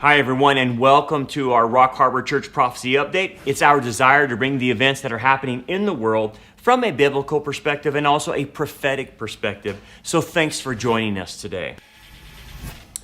Hi everyone, and welcome to our Rock Harbor Church Prophecy Update. It's our desire to bring the events that are happening in the world from a biblical perspective and also a prophetic perspective. So thanks for joining us today.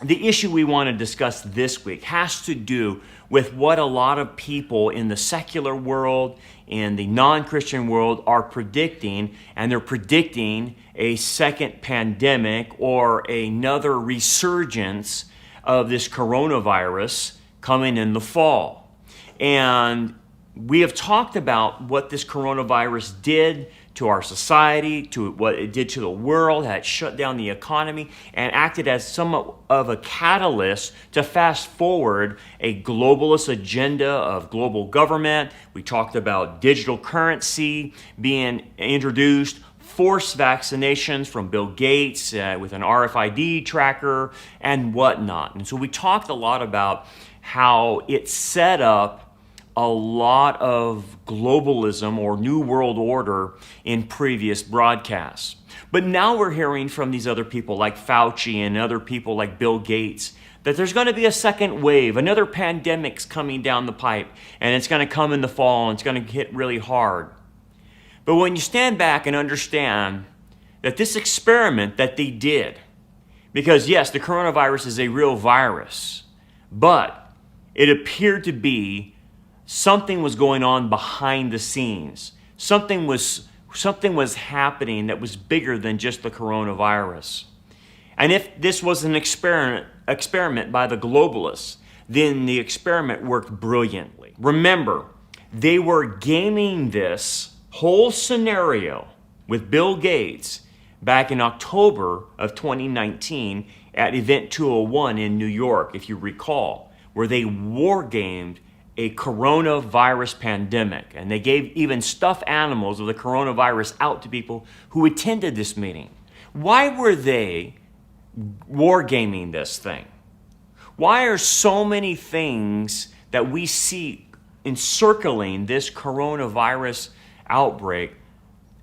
The issue we want to discuss this week has to do with what a lot of people in the secular world, in the non-Christian world are predicting, and they're predicting a second pandemic or another resurgence of this coronavirus coming in the fall. And we have talked about what this coronavirus did to our society, to what it did to the world, how it shut down the economy, and acted as somewhat of a catalyst to fast forward a globalist agenda of global government. We talked about digital currency being introduced, forced vaccinations from Bill Gates with an RFID tracker and whatnot. And so we talked a lot about how it set up a lot of globalism or New World Order in previous broadcasts. But now we're hearing from these other people like Fauci and other people like Bill Gates that there's going to be a second wave, another pandemic's coming down the pipe, and it's going to come in the fall and it's going to hit really hard. But when you stand back and understand that this experiment that they did, because yes, the coronavirus is a real virus, but it appeared to be something was going on behind the scenes. Something was happening that was bigger than just the coronavirus. And if this was an experiment by the globalists, then the experiment worked brilliantly. Remember, they were gaming this whole scenario with Bill Gates back in October of 2019 at Event 201 in New York, if you recall, where they war-gamed a coronavirus pandemic. And they gave even stuffed animals of the coronavirus out to people who attended this meeting. Why were they wargaming this thing? Why are so many things that we see encircling this coronavirus outbreak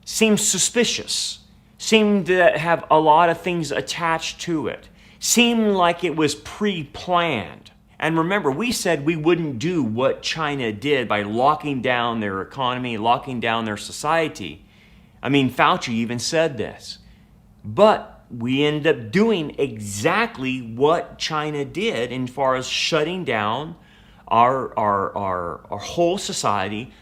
seem suspicious, seem to have a lot of things attached to it, seem like it was pre-planned? And remember, we said we wouldn't do what China did by locking down their economy, locking down their society. I mean, Fauci even said this. But we ended up doing exactly what China did as far as shutting down our whole society.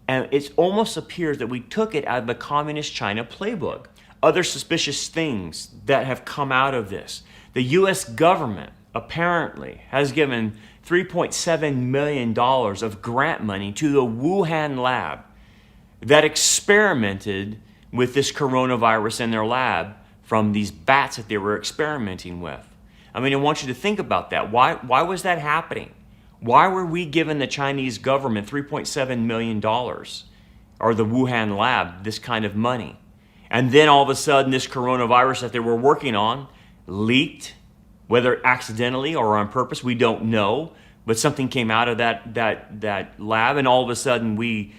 And it almost appears that we took it out of the communist China playbook. Other suspicious things that have come out of this. The U.S. government apparently has given $3.7 million of grant money to the Wuhan lab that experimented with this coronavirus in their lab from these bats that they were experimenting with. I mean, I want you to think about that. Why was that happening? Why were we giving the Chinese government $3.7 million or the Wuhan lab this kind of money? And then all of a sudden this coronavirus that they were working on leaked. Whether accidentally or on purpose, we don't know. But something came out of that lab, and all of a sudden we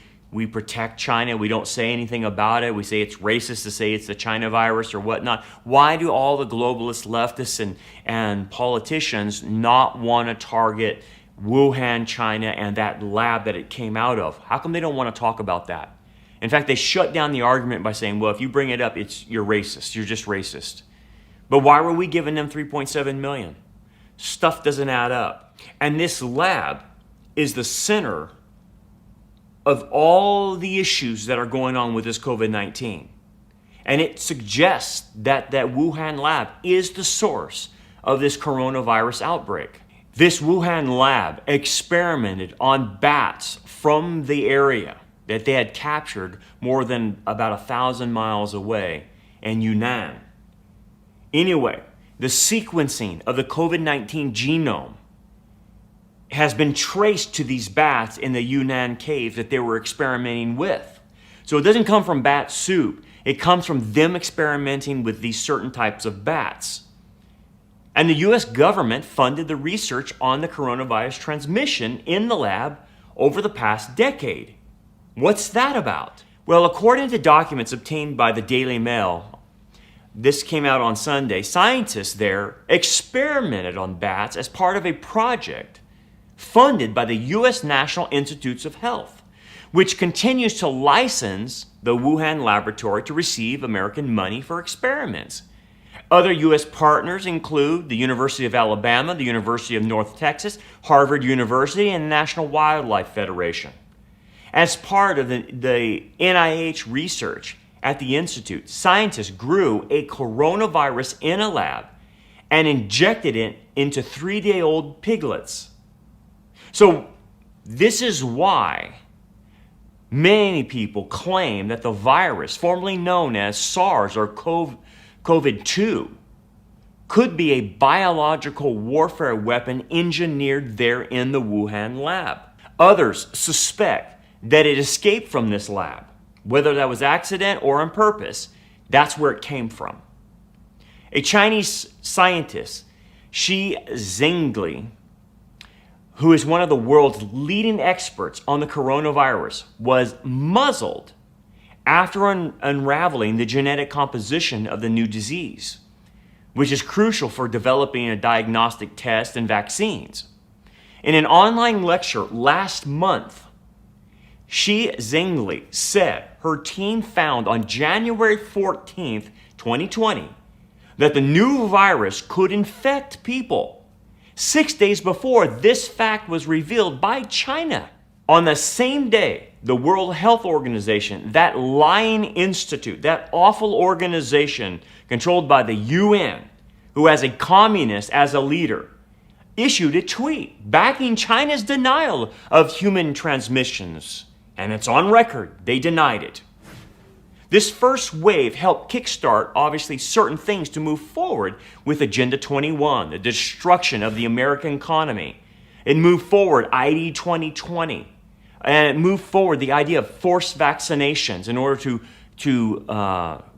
protect China. We don't say anything about it. We say it's racist to say it's the China virus or whatnot. Why do all the globalists, leftists, and politicians not want to target Wuhan, China, and that lab that it came out of? How come they don't want to talk about that? In fact, they shut down the argument by saying, well, if you bring it up, you're racist. You're just racist. But why were we giving them $3.7 million? Stuff doesn't add up. And this lab is the center of all the issues that are going on with this COVID-19. And it suggests that that Wuhan lab is the source of this coronavirus outbreak. This Wuhan lab experimented on bats from the area that they had captured more than about 1,000 miles away in Yunnan. Anyway, the sequencing of the COVID-19 genome has been traced to these bats in the Yunnan cave that they were experimenting with. So it doesn't come from bat soup. It comes from them experimenting with these certain types of bats. And the U.S. government funded the research on the coronavirus transmission in the lab over the past decade. What's that about? Well, according to documents obtained by the Daily Mail, this came out on Sunday, scientists there experimented on bats as part of a project funded by the U.S. National Institutes of Health, which continues to license the Wuhan laboratory to receive American money for experiments. Other U.S. partners include the University of Alabama, the University of North Texas, Harvard University, and the National Wildlife Federation. As part of the NIH research at the Institute, scientists grew a coronavirus in a lab and injected it into 3-day-old piglets. So this is why many people claim that the virus, formerly known as SARS or COVID-2, could be a biological warfare weapon engineered there in the Wuhan lab. Others suspect that it escaped from this lab, whether that was accident or on purpose. That's where it came from. A Chinese scientist, Shi Zhengli, who is one of the world's leading experts on the coronavirus, was muzzled after unraveling the genetic composition of the new disease, which is crucial for developing a diagnostic test and vaccines. In an online lecture last month, Shi Zhengli said her team found on January 14th, 2020, that the new virus could infect people 6 days before this fact was revealed by China. On the same day, the World Health Organization, that lying institute, that awful organization controlled by the UN, who has a communist as a leader, issued a tweet backing China's denial of human transmissions. And it's on record, they denied it. This first wave helped kickstart, obviously, certain things to move forward with Agenda 21, the destruction of the American economy. It moved forward ID 2020. And it moved forward the idea of forced vaccinations in order to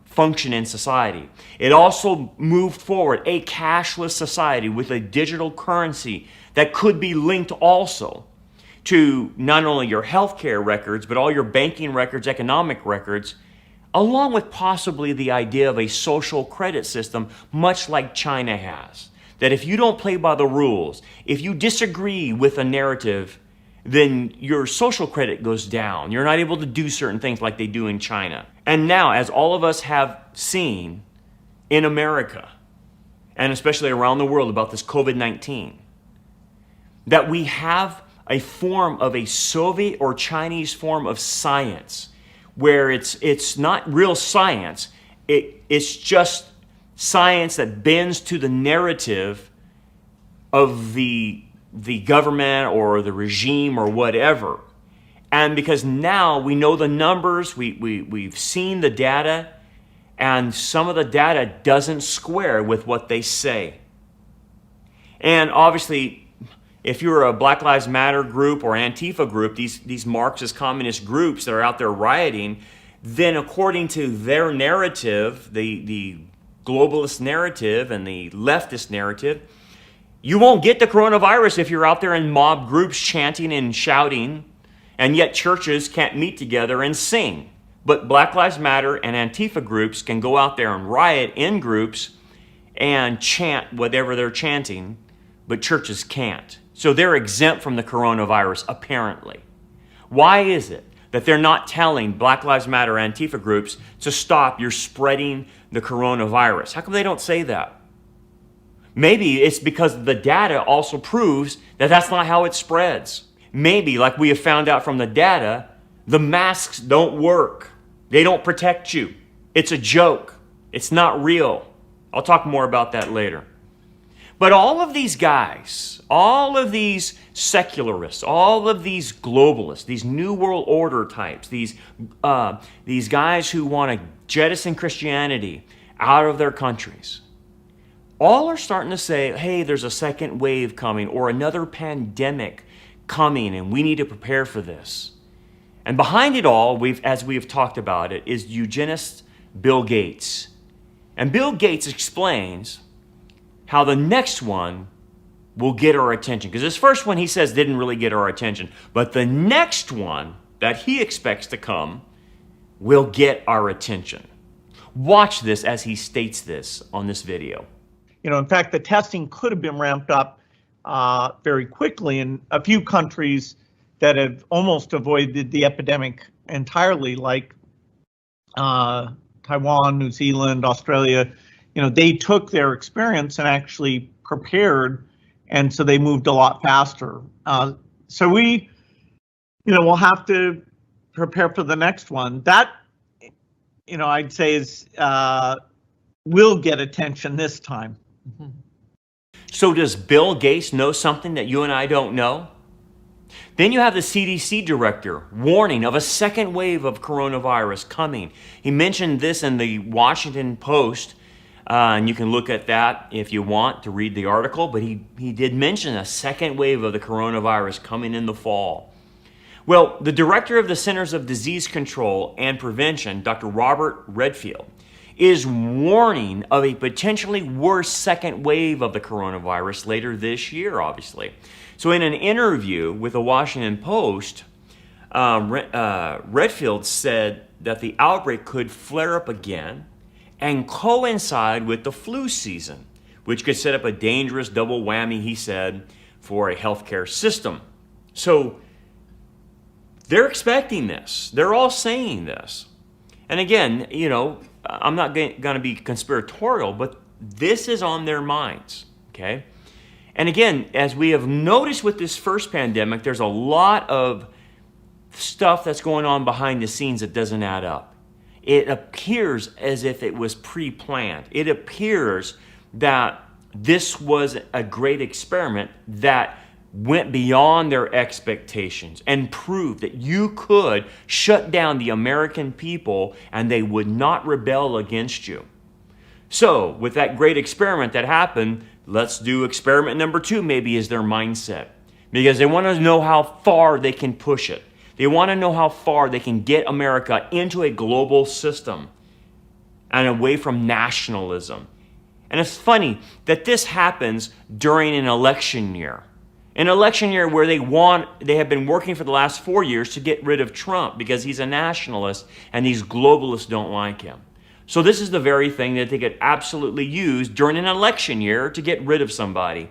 function in society. It also moved forward a cashless society with a digital currency that could be linked also to not only your healthcare records, but all your banking records, economic records, along with possibly the idea of a social credit system, much like China has. That if you don't play by the rules, if you disagree with a narrative, then your social credit goes down. You're not able to do certain things like they do in China. And now, as all of us have seen in America, and especially around the world about this COVID-19, that we have a form of a Soviet or Chinese form of science where it's not real science, it's just science that bends to the narrative of the government or the regime or whatever. And because now we know the numbers, we've seen the data, and some of the data doesn't square with what they say. And obviously, if you're a Black Lives Matter group or Antifa group, these Marxist communist groups that are out there rioting, then according to their narrative, the globalist narrative and the leftist narrative, you won't get the coronavirus if you're out there in mob groups chanting and shouting, and yet churches can't meet together and sing. But Black Lives Matter and Antifa groups can go out there and riot in groups and chant whatever they're chanting, but churches can't. So they're exempt from the coronavirus, apparently. Why is it that they're not telling Black Lives Matter Antifa groups to stop, you're spreading the coronavirus? How come they don't say that? Maybe it's because the data also proves that that's not how it spreads. Maybe, like we have found out from the data, the masks don't work. They don't protect you. It's a joke. It's not real. I'll talk more about that later. But all of these guys, all of these secularists, all of these globalists, these New World Order types, these guys who want to jettison Christianity out of their countries, all are starting to say, hey, there's a second wave coming or another pandemic coming, and we need to prepare for this. And behind it all, as we've talked about it, is eugenist Bill Gates. And Bill Gates explains how the next one will get our attention. Because this first one, he says, didn't really get our attention. But the next one that he expects to come will get our attention. Watch this as he states this on this video. In fact, the testing could have been ramped up very quickly in a few countries that have almost avoided the epidemic entirely, like Taiwan, New Zealand, Australia. They took their experience and actually prepared, and so they moved a lot faster. So we'll have to prepare for the next one. That, I'd say is will get attention this time. Mm-hmm. So does Bill Gates know something that you and I don't know? Then you have the CDC director warning of a second wave of coronavirus coming. He mentioned this in the Washington Post, and you can look at that if you want to read the article, but he did mention a second wave of the coronavirus coming in the fall. Well, the director of the Centers of Disease Control and Prevention, Dr. Robert Redfield, is warning of a potentially worse second wave of the coronavirus later this year, obviously. So in an interview with the Washington Post, Redfield said that the outbreak could flare up again and coincide with the flu season, which could set up a dangerous double whammy, he said, for a healthcare system. So they're expecting this. They're all saying this. And again, I'm not going to be conspiratorial, but this is on their minds, okay? And again, as we have noticed with this first pandemic, there's a lot of stuff that's going on behind the scenes that doesn't add up. It appears as if it was pre-planned. It appears that this was a great experiment that went beyond their expectations and proved that you could shut down the American people and they would not rebel against you. So, with that great experiment that happened, let's do experiment number 2, maybe, is their mindset. Because they want to know how far they can push it. They want to know how far they can get America into a global system and away from nationalism. And it's funny that this happens during an election year. An election year where they have been working for the last 4 years to get rid of Trump because he's a nationalist and these globalists don't like him. So this is the very thing that they could absolutely use during an election year to get rid of somebody.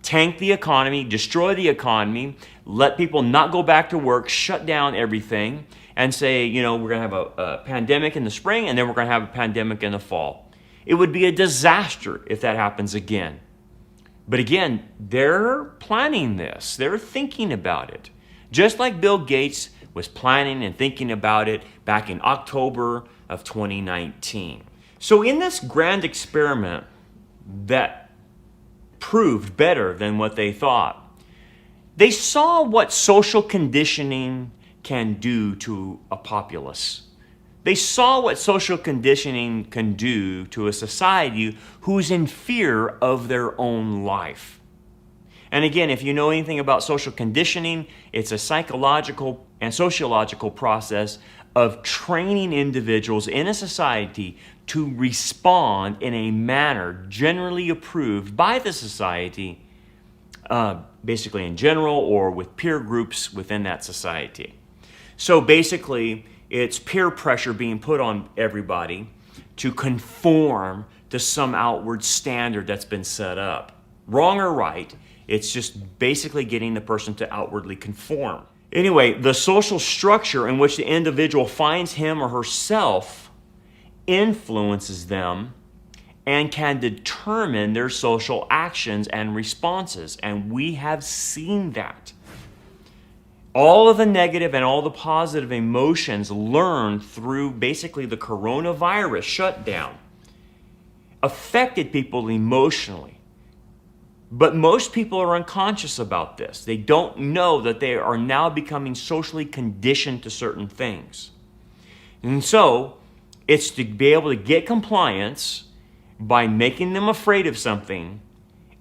Tank the economy, destroy the economy, let people not go back to work, shut down everything, and say, we're going to have a pandemic in the spring and then we're going to have a pandemic in the fall. It would be a disaster if that happens again. But again, they're planning this. They're thinking about it. Just like Bill Gates was planning and thinking about it back in October of 2019. So in this grand experiment that proved better than what they thought, they saw what social conditioning can do to a populace. They saw what social conditioning can do to a society who's in fear of their own life. And again, if you know anything about social conditioning, it's a psychological and sociological process of training individuals in a society to respond in a manner generally approved by the society, basically in general or with peer groups within that society. So basically, it's peer pressure being put on everybody to conform to some outward standard that's been set up. Wrong or right, it's just basically getting the person to outwardly conform. Anyway, the social structure in which the individual finds him or herself influences them and can determine their social actions and responses. And we have seen that. All of the negative and all the positive emotions learned through basically the coronavirus shutdown affected people emotionally. But most people are unconscious about this. They don't know that they are now becoming socially conditioned to certain things. And so it's to be able to get compliance by making them afraid of something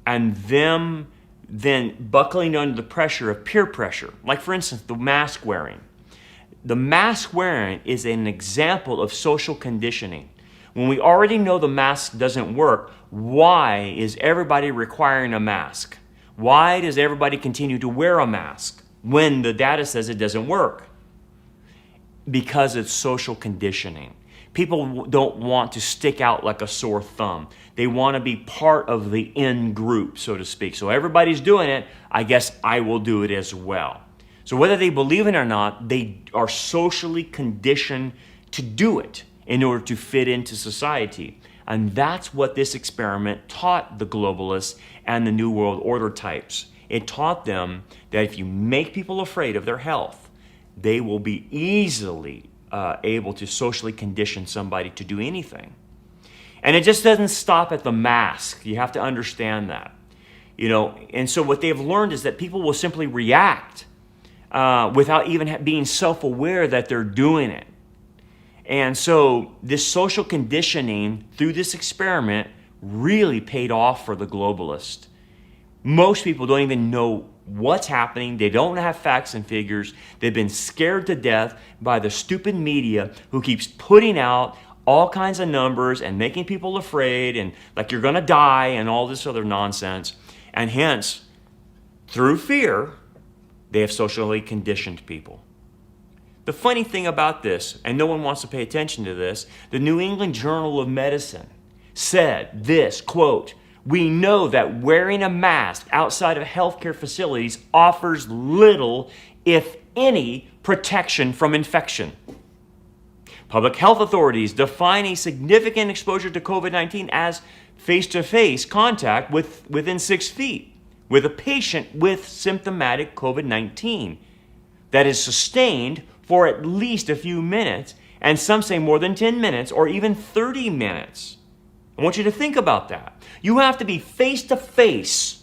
and them then buckling under the pressure of peer pressure. Like, for instance, the mask wearing. The mask wearing is an example of social conditioning. When we already know the mask doesn't work, why is everybody requiring a mask? Why does everybody continue to wear a mask when the data says it doesn't work? Because it's social conditioning. People don't want to stick out like a sore thumb. They want to be part of the in group, so to speak. So everybody's doing it, I guess I will do it as well. So whether they believe it or not, they are socially conditioned to do it in order to fit into society. And that's what this experiment taught the globalists and the New World Order types. It taught them that if you make people afraid of their health, they will be easily able to socially condition somebody to do anything. And it just doesn't stop at the mask. You have to understand that. And so what they've learned is that people will simply react without even being self-aware that they're doing it. And so this social conditioning through this experiment really paid off for the globalists. Most people don't even know what's happening. They don't have facts and figures. They've been scared to death by the stupid media who keeps putting out all kinds of numbers and making people afraid and like you're going to die and all this other nonsense. And hence, through fear, they have socially conditioned people. The funny thing about this, and no one wants to pay attention to this, the New England Journal of Medicine said this, quote, "We know that wearing a mask outside of healthcare facilities offers little, if any, protection from infection. Public health authorities define a significant exposure to COVID-19 as face-to-face contact within 6 feet with a patient with symptomatic COVID-19 that is sustained for at least a few minutes, and some say more than 10 minutes or even 30 minutes. I want you to think about that. You have to be face-to-face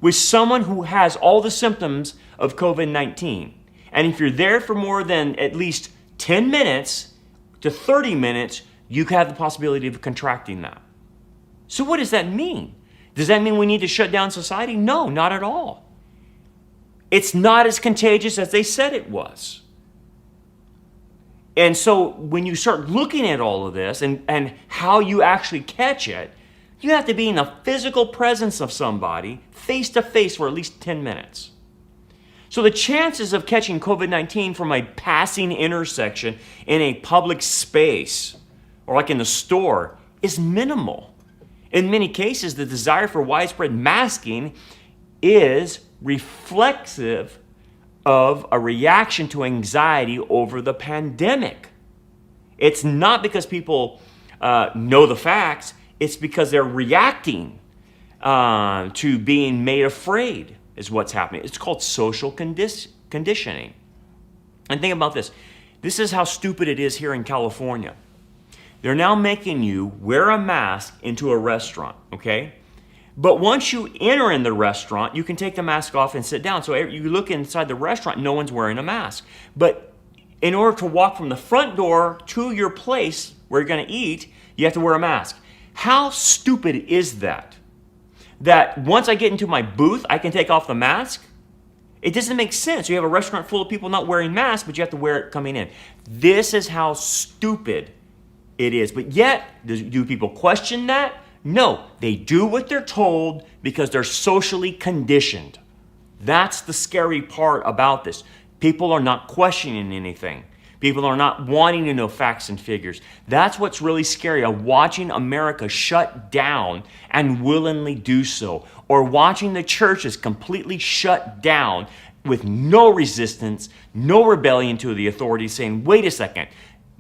with someone who has all the symptoms of COVID-19. And if you're there for more than at least 10 minutes to 30 minutes, you have the possibility of contracting that. So what does that mean? Does that mean we need to shut down society? No, not at all. It's not as contagious as they said it was. And so when you start looking at all of this and how you actually catch it, you have to be in the physical presence of somebody face to face for at least 10 minutes. So the chances of catching COVID-19 from a passing intersection in a public space or like in the store is minimal. In many cases, the desire for widespread masking is reflexive of a reaction to anxiety over the pandemic. It's not because people know the facts, it's because they're reacting to being made afraid is what's happening. It's called social conditioning. And think about this. This is how stupid it is here in California. They're now making you wear a mask into a restaurant, okay? But once you enter in the restaurant, you can take the mask off and sit down. So you look inside the restaurant, no one's wearing a mask. But in order to walk from the front door to your place where you're going to eat, you have to wear a mask. How stupid is that? That once I get into my booth, I can take off the mask? It doesn't make sense. You have a restaurant full of people not wearing masks, but you have to wear it coming in. This is how stupid it is. But yet, do people question that? No, they do what they're told because they're socially conditioned. That's the scary part about this. People are not questioning anything. People are not wanting to know facts and figures. That's what's really scary of watching America shut down and willingly do so, or watching the churches completely shut down with no resistance, no rebellion to the authorities saying, wait a second,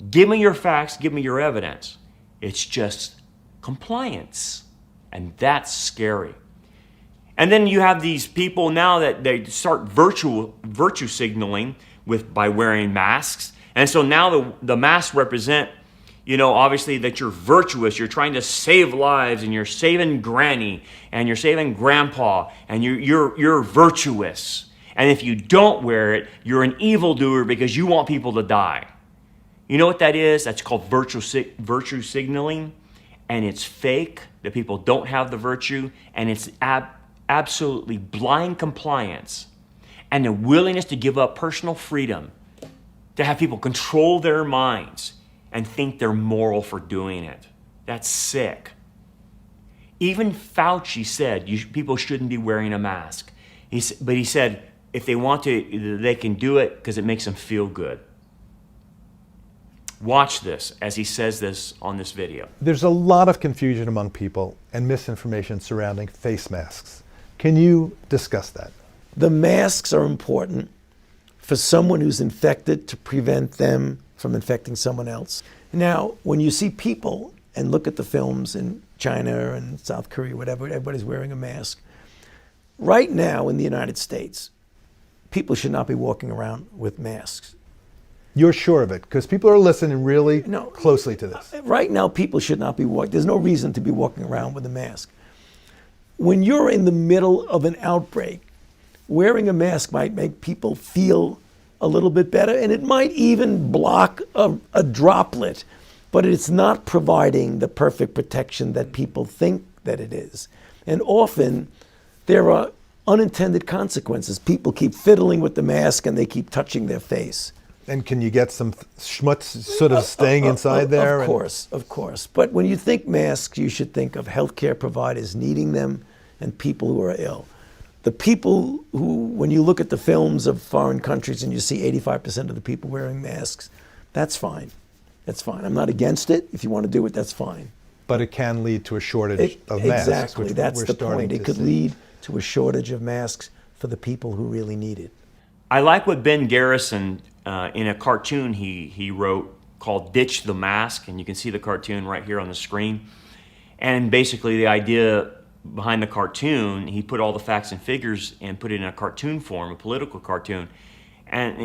give me your facts, give me your evidence. It's just compliance, and that's scary. And then you have these people now that they start virtue signaling by wearing masks. And so now the masks represent, obviously that you're virtuous, you're trying to save lives, and you're saving granny, and you're saving grandpa, and you're virtuous. And if you don't wear it, you're an evildoer because you want people to die. You know what that is? That's called virtue signaling, and it's fake, that people don't have the virtue, and it's absolutely blind compliance and a willingness to give up personal freedom, to have people control their minds and think they're moral for doing it. That's sick. Even Fauci said people shouldn't be wearing a mask. But he said if they want to, they can do it because it makes them feel good. Watch this as he says this on this video. There's a lot of confusion among people and misinformation surrounding face masks. Can you discuss that? The masks are important for someone who's infected to prevent them from infecting someone else. Now, when you see people and look at the films in China and South Korea, whatever, everybody's wearing a mask. Right now in the United States, people should not be walking around with masks. You're sure of it? Because people are listening really closely to this. Right now, people should not be walking. There's no reason to be walking around with a mask. When you're in the middle of an outbreak, wearing a mask might make people feel a little bit better, and it might even block a droplet, but it's not providing the perfect protection that people think that it is. And often, there are unintended consequences. People keep fiddling with the mask and they keep touching their face. And can you get some schmutz sort of staying inside there? Of course. But when you think masks, you should think of healthcare providers needing them and people who are ill. The people who, when you look at the films of foreign countries and you see 85% of the people wearing masks, that's fine. That's fine. I'm not against it. If you want to do it, that's fine. But it can lead to a shortage of masks. Exactly. That's the point. It could lead to a shortage of masks for the people who really need it. I like what Ben Garrison, in a cartoon he wrote called Ditch the Mask, and you can see the cartoon right here on the screen. And basically the idea behind the cartoon, he put all the facts and figures and put it in a cartoon form, a political cartoon. And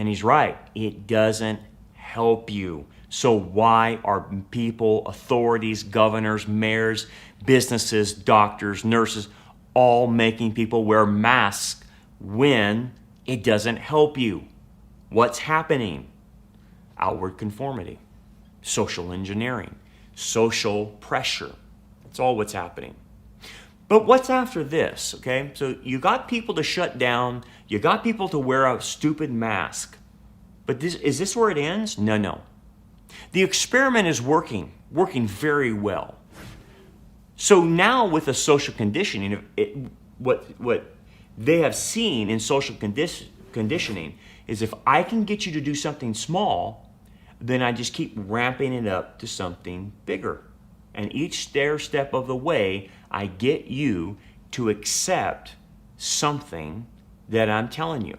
he's right. It doesn't help you. So why are people, authorities, governors, mayors, businesses, doctors, nurses, all making people wear masks when it doesn't help you? What's happening? Outward conformity, social engineering, social pressure. That's all what's happening. But what's after this, okay? So you got people to shut down, you got people to wear a stupid mask. But is this where it ends? No. The experiment is working very well. So now with the social conditioning, what they have seen in social conditioning is if I can get you to do something small, then I just keep ramping it up to something bigger. And each step of the way, I get you to accept something that I'm telling you.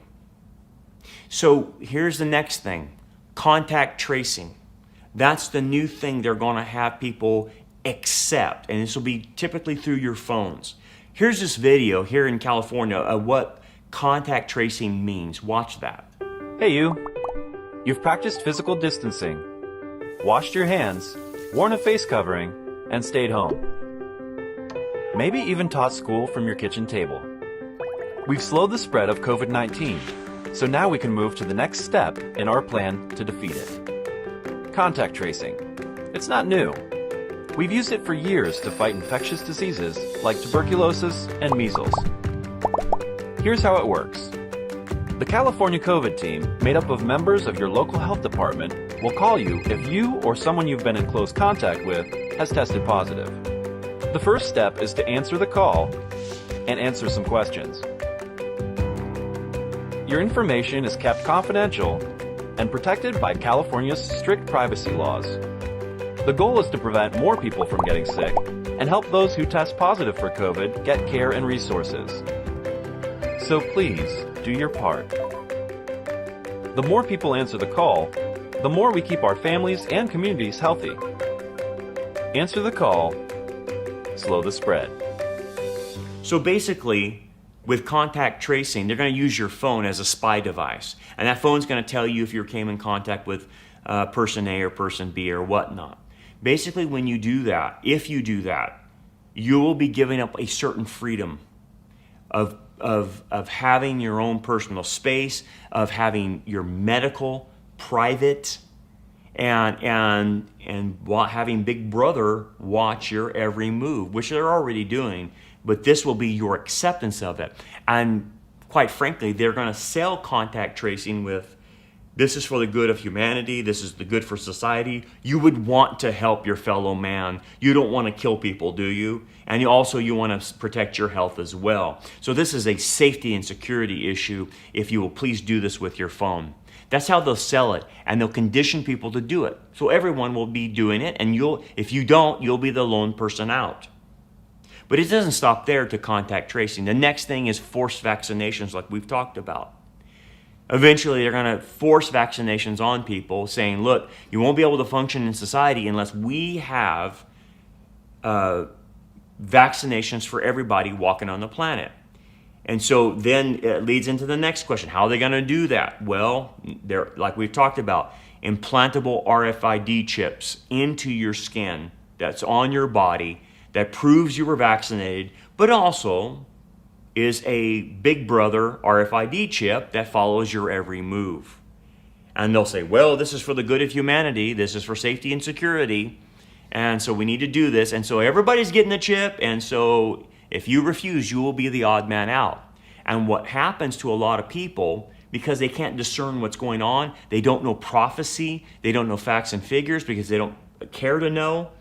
So here's the next thing, contact tracing. That's the new thing they're going to have people accept, and this will be typically through your phones. Here's this video here in California of what contact tracing means. Watch that. Hey you. You've practiced physical distancing, washed your hands, worn a face covering, and stayed home. Maybe even taught school from your kitchen table. We've slowed the spread of COVID-19, so now we can move to the next step in our plan to defeat it. Contact tracing. It's not new. We've used it for years to fight infectious diseases like tuberculosis and measles. Here's how it works. The California COVID team, made up of members of your local health department, will call you if you or someone you've been in close contact with has tested positive. The first step is to answer the call and answer some questions. Your information is kept confidential and protected by California's strict privacy laws. The goal is to prevent more people from getting sick and help those who test positive for COVID get care and resources. So please, do your part. The more people answer the call, the more we keep our families and communities healthy. Answer the call, slow the spread. So basically, with contact tracing, they're going to use your phone as a spy device. And that phone's going to tell you if you came in contact with person A or person B or whatnot. Basically, when you do that, if you do that, you will be giving up a certain freedom of having your own personal space, of having your medical, private, and having Big Brother watch your every move, which they're already doing, but this will be your acceptance of it. And quite frankly, they're going to sell contact tracing with, this is for the good of humanity, this is the good for society. You would want to help your fellow man. You don't want to kill people, do you? And you want to protect your health as well. So this is a safety and security issue if you will please do this with your phone. That's how they'll sell it, and they'll condition people to do it. So everyone will be doing it, and if you don't, you'll be the lone person out. But it doesn't stop there to contact tracing. The next thing is forced vaccinations, like we've talked about. Eventually, they're going to force vaccinations on people, saying, look, you won't be able to function in society unless we have vaccinations for everybody walking on the planet. And so then it leads into the next question. How are they going to do that? Well, they're, like we've talked about, implantable RFID chips into your skin that's on your body that proves you were vaccinated, but also is a big brother RFID chip that follows your every move. And they'll say, well, this is for the good of humanity. This is for safety and security. And so we need to do this. And so everybody's getting the chip. And so if you refuse, you will be the odd man out. And what happens to a lot of people, because they can't discern what's going on, they don't know prophecy, they don't know facts and figures because they don't care to know,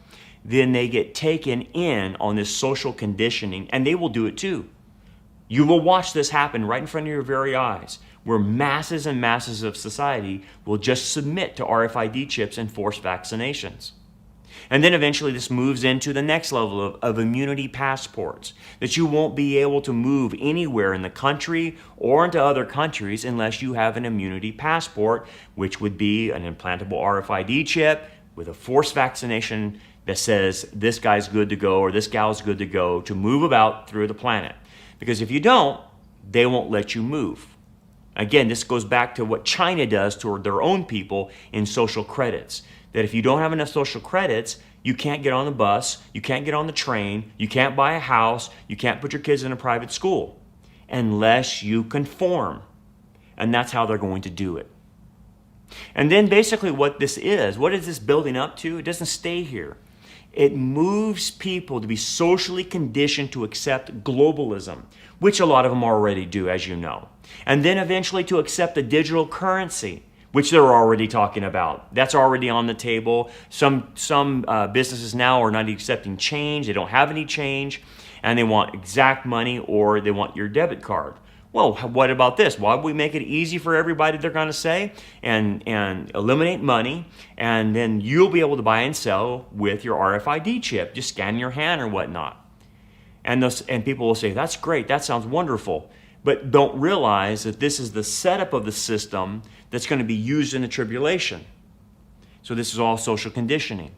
then they get taken in on this social conditioning, and they will do it too. You will watch this happen right in front of your very eyes, where masses and masses of society will just submit to RFID chips and forced vaccinations. And then eventually this moves into the next level of immunity passports, that you won't be able to move anywhere in the country or into other countries unless you have an immunity passport, which would be an implantable RFID chip with a forced vaccination that says this guy's good to go or this gal's good to go to move about through the planet. Because if you don't, they won't let you move. Again, this goes back to what China does toward their own people in social credits. That if you don't have enough social credits, you can't get on the bus, you can't get on the train, you can't buy a house, you can't put your kids in a private school unless you conform. And that's how they're going to do it. And then basically what this is, what is this building up to? It doesn't stay here. It moves people to be socially conditioned to accept globalism, which a lot of them already do, as you know. And then eventually to accept a digital currency, which they're already talking about. That's already on the table. Some businesses now are not accepting change. They don't have any change, and they want exact money or they want your debit card. Well, what about this? Why don't we make it easy for everybody, they're going to say, and eliminate money, and then you'll be able to buy and sell with your RFID chip. Just scan your hand or whatnot. And people will say, that's great, that sounds wonderful. But don't realize that this is the setup of the system that's going to be used in the tribulation. So this is all social conditioning.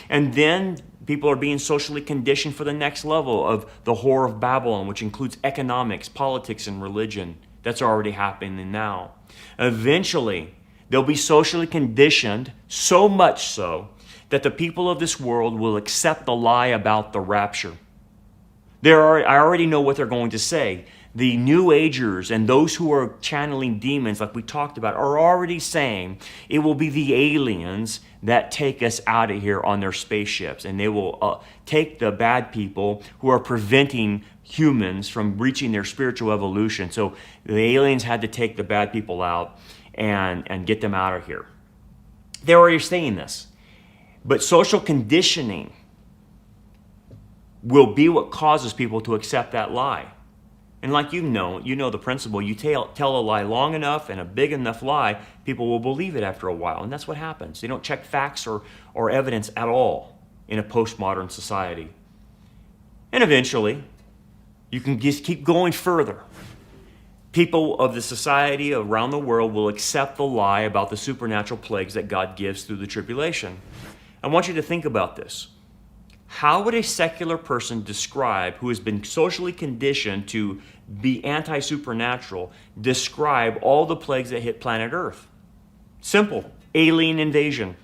And then people are being socially conditioned for the next level of the Whore of Babylon, which includes economics, politics, and religion. That's already happening now. Eventually, they'll be socially conditioned, so much so that the people of this world will accept the lie about the rapture. I already know what they're going to say. The New Agers and those who are channeling demons, like we talked about, are already saying it will be the aliens that take us out of here on their spaceships. And they will take the bad people who are preventing humans from reaching their spiritual evolution. So the aliens had to take the bad people out and get them out of here. They're already saying this. But social conditioning will be what causes people to accept that lie. And like you know the principle, you tell a lie long enough and a big enough lie, people will believe it after a while. And that's what happens. They don't check facts or evidence at all in a postmodern society. And eventually, you can just keep going further. People of the society around the world will accept the lie about the supernatural plagues that God gives through the tribulation. I want you to think about this. How would a secular person describe, who has been socially conditioned to be anti-supernatural, describe all the plagues that hit planet Earth? Simple. Alien invasion.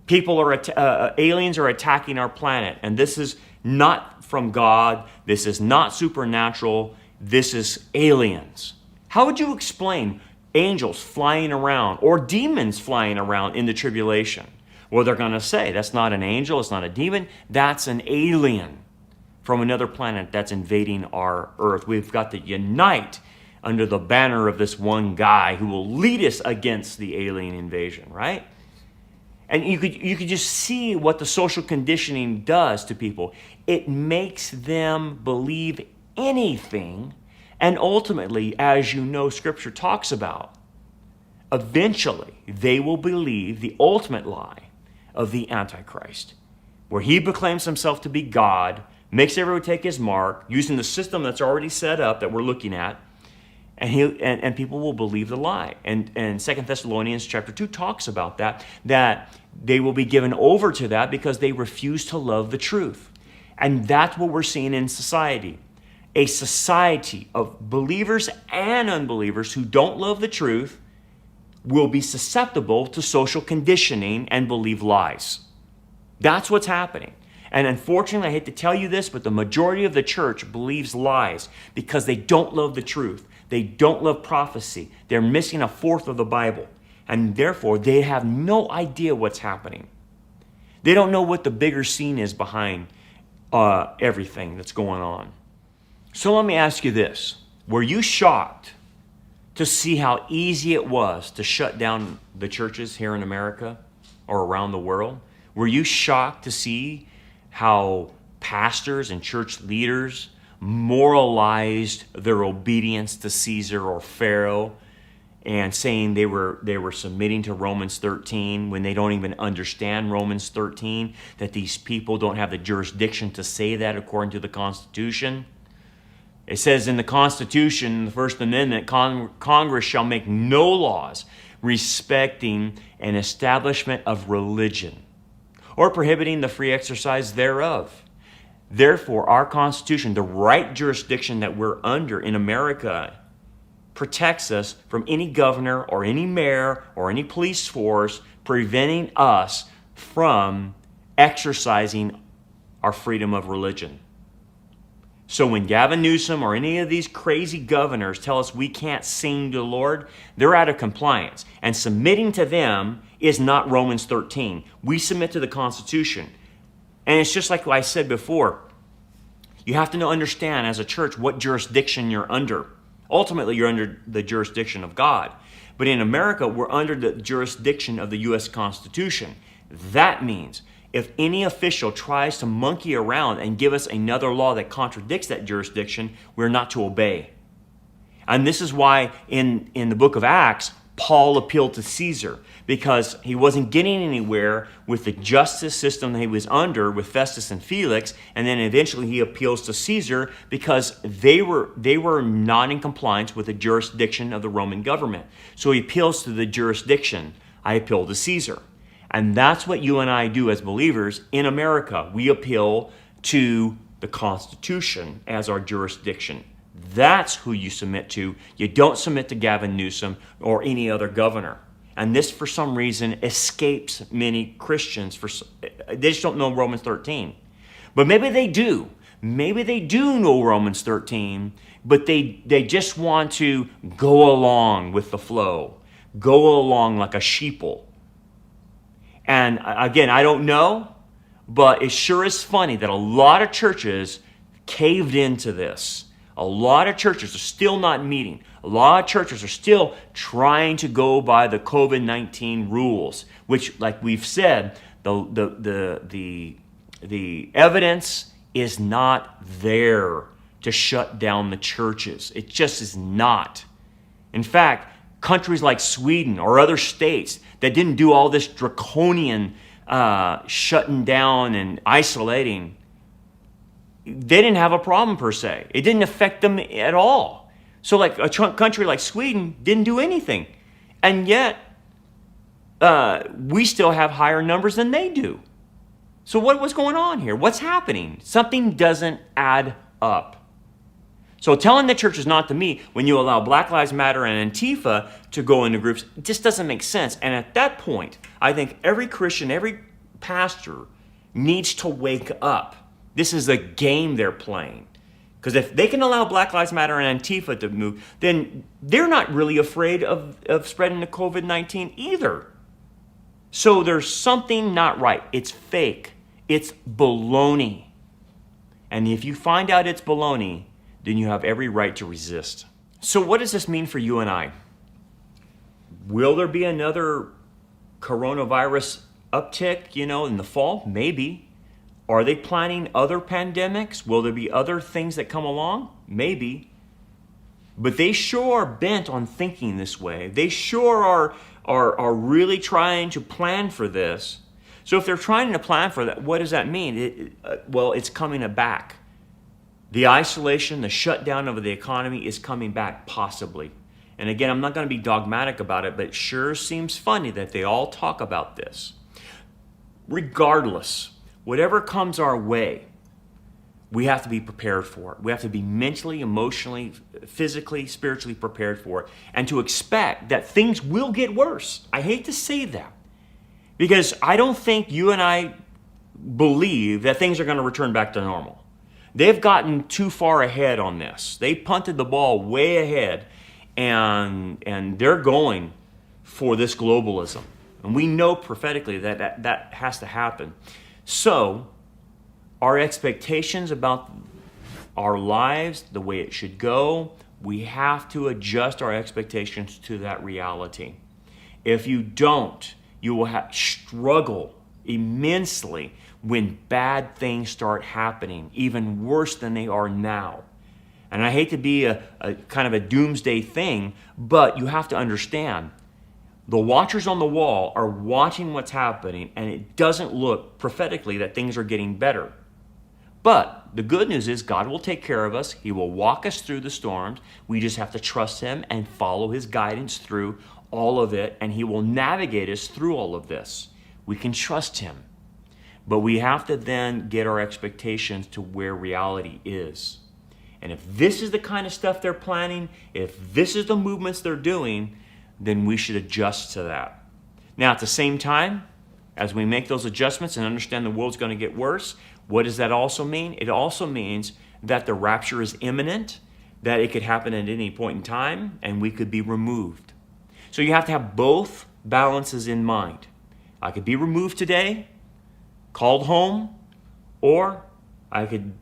Aliens are attacking our planet, and this is not from God. This is not supernatural. This is aliens. How would you explain angels flying around or demons flying around in the tribulation? Well, they're going to say, that's not an angel, it's not a demon, that's an alien from another planet that's invading our Earth. We've got to unite under the banner of this one guy who will lead us against the alien invasion, right? And you could just see what the social conditioning does to people. It makes them believe anything, and ultimately, as you know, Scripture talks about, eventually they will believe the ultimate lie of the Antichrist, where he proclaims himself to be God, makes everyone take his mark, using the system that's already set up that we're looking at, and people will believe the lie. And 2 Thessalonians chapter 2 talks about that they will be given over to that because they refuse to love the truth. And that's what we're seeing in society. A society of believers and unbelievers who don't love the truth will be susceptible to social conditioning and believe lies. That's what's happening. And unfortunately, I hate to tell you this, but the majority of the church believes lies because they don't love the truth. They don't love prophecy. They're missing a fourth of the Bible. And therefore, they have no idea what's happening. They don't know what the bigger scene is behind everything that's going on. So let me ask you this. Were you shocked to see how easy it was to shut down the churches here in America or around the world? Were you shocked to see how pastors and church leaders moralized their obedience to Caesar or Pharaoh and saying they were submitting to Romans 13 when they don't even understand Romans 13, that these people don't have the jurisdiction to say that according to the Constitution? It says in the Constitution, the First Amendment, Congress shall make no laws respecting an establishment of religion or prohibiting the free exercise thereof. Therefore, our Constitution, the right jurisdiction that we're under in America, protects us from any governor or any mayor or any police force preventing us from exercising our freedom of religion. So when Gavin Newsom or any of these crazy governors tell us we can't sing to the Lord, they're out of compliance. And submitting to them is not Romans 13. We submit to the Constitution. And it's just like I said before, you have to understand as a church what jurisdiction you're under. Ultimately, you're under the jurisdiction of God. But in America, we're under the jurisdiction of the U.S. Constitution. That means if any official tries to monkey around and give us another law that contradicts that jurisdiction, we're not to obey. And this is why in the book of Acts, Paul appealed to Caesar, because he wasn't getting anywhere with the justice system that he was under with Festus and Felix, and then eventually he appeals to Caesar because they were not in compliance with the jurisdiction of the Roman government. So he appeals to the jurisdiction. I appeal to Caesar. And that's what you and I do as believers in America. We appeal to the Constitution as our jurisdiction. That's who you submit to. You don't submit to Gavin Newsom or any other governor. And this, for some reason, escapes many Christians. They just don't know Romans 13. But maybe they do. Maybe they do know Romans 13, but they just want to go along with the flow. Go along like a sheeple. And again, I don't know, but it sure is funny that a lot of churches caved into this. A lot of churches are still not meeting. A lot of churches are still trying to go by the COVID-19 rules, which, like we've said, the evidence is not there to shut down the churches. It just is not. In fact, countries like Sweden or other states that didn't do all this draconian shutting down and isolating, they didn't have a problem per se. It didn't affect them at all. So like a country like Sweden didn't do anything. And yet, we still have higher numbers than they do. So what's going on here? What's happening? Something doesn't add up. So telling the churches not to meet when you allow Black Lives Matter and Antifa to go into groups, it just doesn't make sense. And at that point, I think every Christian, every pastor needs to wake up. This is a game they're playing. Because if they can allow Black Lives Matter and Antifa to move, then they're not really afraid of spreading the COVID-19 either. So there's something not right. It's fake. It's baloney. And if you find out it's baloney, then you have every right to resist. So what does this mean for you and I? Will there be another coronavirus uptick, in the fall? Maybe. Are they planning other pandemics? Will there be other things that come along? Maybe. But they sure are bent on thinking this way. They sure are really trying to plan for this. So if they're trying to plan for that, what does that mean? Well, it's coming back. The isolation, the shutdown of the economy is coming back, possibly. And again, I'm not going to be dogmatic about it, but it sure seems funny that they all talk about this. Regardless, whatever comes our way, we have to be prepared for it. We have to be mentally, emotionally, physically, spiritually prepared for it, and to expect that things will get worse. I hate to say that, because I don't think you and I believe that things are going to return back to normal. They've gotten too far ahead on this. They punted the ball way ahead, and they're going for this globalism. And we know prophetically that has to happen. So our expectations about our lives, the way it should go, we have to adjust our expectations to that reality. If you don't, you will struggle immensely when bad things start happening, even worse than they are now. And I hate to be a kind of a doomsday thing, but you have to understand, the watchers on the wall are watching what's happening, and it doesn't look prophetically that things are getting better. But the good news is God will take care of us. He will walk us through the storms. We just have to trust Him and follow His guidance through all of it, and He will navigate us through all of this. We can trust Him. But we have to then get our expectations to where reality is. And if this is the kind of stuff they're planning, if this is the movements they're doing, then we should adjust to that. Now, at the same time, as we make those adjustments and understand the world's going to get worse, what does that also mean? It also means that the rapture is imminent, that it could happen at any point in time, and we could be removed. So you have to have both balances in mind. I could be removed today, called home, or I could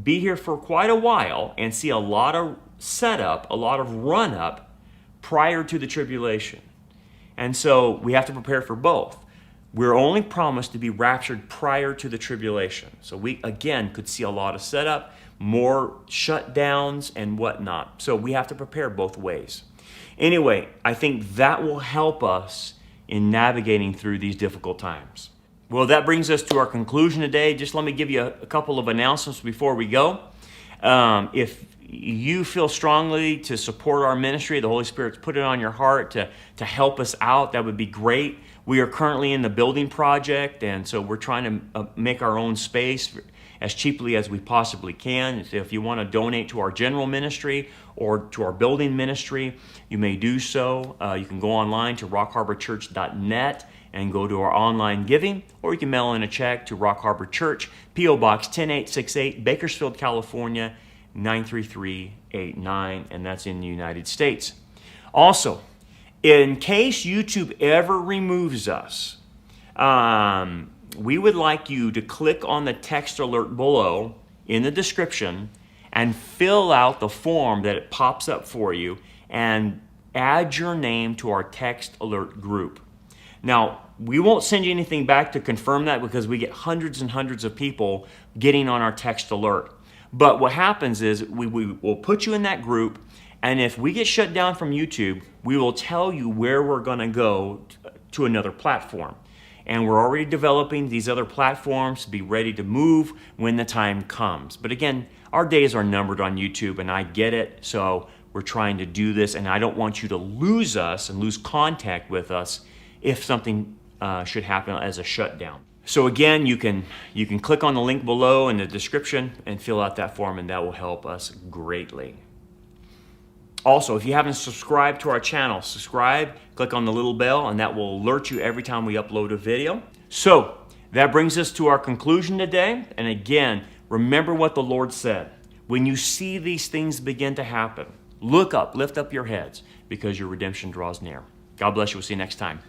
be here for quite a while and see a lot of setup, a lot of run-up prior to the tribulation. And so we have to prepare for both. We're only promised to be raptured prior to the tribulation. So we, again, could see a lot of setup, more shutdowns and whatnot. So we have to prepare both ways. Anyway, I think that will help us in navigating through these difficult times. Well, that brings us to our conclusion today. Just let me give you a couple of announcements before we go. If you feel strongly to support our ministry, the Holy Spirit's put it on your heart to help us out, that would be great. We are currently in the building project, and so we're trying to make our own space as cheaply as we possibly can. So if you want to donate to our general ministry or to our building ministry, you may do so. You can go online to rockharborchurch.net and go to our online giving, or you can mail in a check to Rock Harbor Church, P.O. Box 10868, Bakersfield, California, 93389, and that's in the United States. Also, in case YouTube ever removes us, we would like you to click on the text alert below in the description and fill out the form that it pops up for you and add your name to our text alert group. Now, we won't send you anything back to confirm that because we get hundreds and hundreds of people getting on our text alert. But what happens is we will put you in that group, and if we get shut down from YouTube, we will tell you where we're going to go to another platform. And we're already developing these other platforms to be ready to move when the time comes. But again, our days are numbered on YouTube, and I get it. So we're trying to do this, and I don't want you to lose us and lose contact with us if something should happen as a shutdown. So again, you can click on the link below in the description and fill out that form, and that will help us greatly. Also, if you haven't subscribed to our channel, subscribe, click on the little bell, and that will alert you every time we upload a video. So that brings us to our conclusion today. And again, remember what the Lord said. When you see these things begin to happen, look up, lift up your heads, because your redemption draws near. God bless you. We'll see you next time.